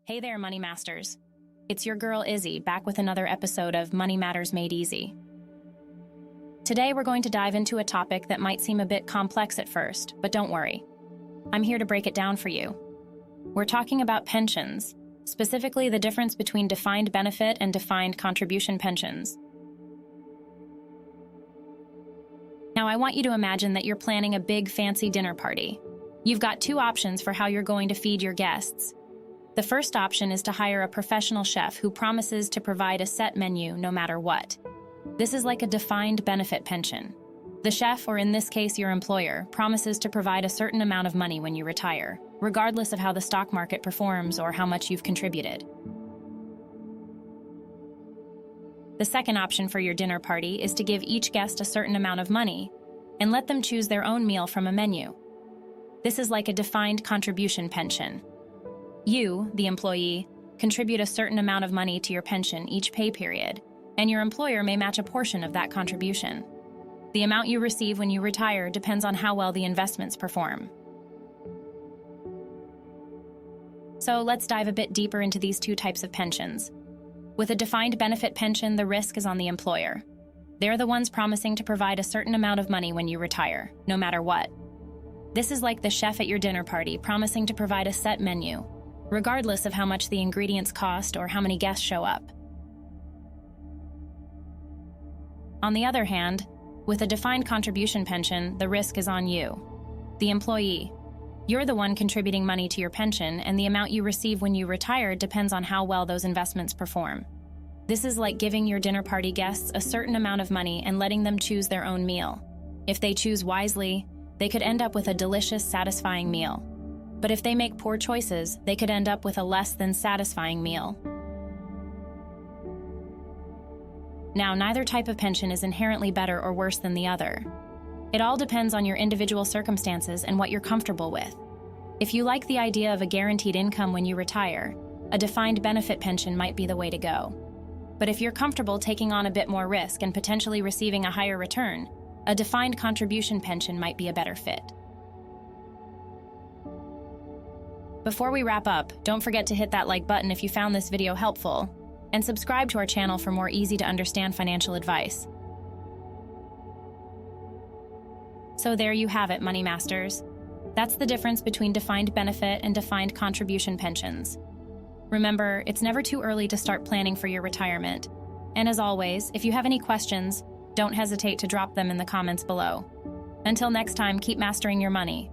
Hey there, Money Masters. It's your girl Izzy, back with another episode of Money Matters Made Easy. Today we're going to dive into a topic that might seem a bit complex at first, but don't worry. I'm here to break it down for you. We're talking about pensions, specifically the difference between defined benefit and defined contribution pensions. Now, I want you to imagine that you're planning a big fancy dinner party. You've got two options for how you're going to feed your guests. The first option is to hire a professional chef who promises to provide a set menu no matter what. This is like a defined benefit pension. The chef, or in this case your employer, promises to provide a certain amount of money when you retire, regardless of how the stock market performs or how much you've contributed. The second option for your dinner party is to give each guest a certain amount of money and let them choose their own meal from a menu. This is like a defined contribution pension. You, the employee, contribute a certain amount of money to your pension each pay period, and your employer may match a portion of that contribution. The amount you receive when you retire depends on how well the investments perform. So let's dive a bit deeper into these two types of pensions. With a defined benefit pension, the risk is on the employer. They're the ones promising to provide a certain amount of money when you retire, no matter what. This is like the chef at your dinner party promising to provide a set menu, regardless of how much the ingredients cost or how many guests show up. On the other hand, with a defined contribution pension, the risk is on you, the employee. You're the one contributing money to your pension, and the amount you receive when you retire depends on how well those investments perform. This is like giving your dinner party guests a certain amount of money and letting them choose their own meal. If they choose wisely, they could end up with a delicious, satisfying meal. But if they make poor choices, they could end up with a less than satisfying meal. Now, neither type of pension is inherently better or worse than the other. It all depends on your individual circumstances and what you're comfortable with. If you like the idea of a guaranteed income when you retire, a defined benefit pension might be the way to go. But if you're comfortable taking on a bit more risk and potentially receiving a higher return, a defined contribution pension might be a better fit. Before we wrap up, don't forget to hit that like button if you found this video helpful, and subscribe to our channel for more easy-to-understand financial advice. So there you have it, Money Masters. That's the difference between defined benefit and defined contribution pensions. Remember, it's never too early to start planning for your retirement. And as always, if you have any questions, don't hesitate to drop them in the comments below. Until next time, keep mastering your money.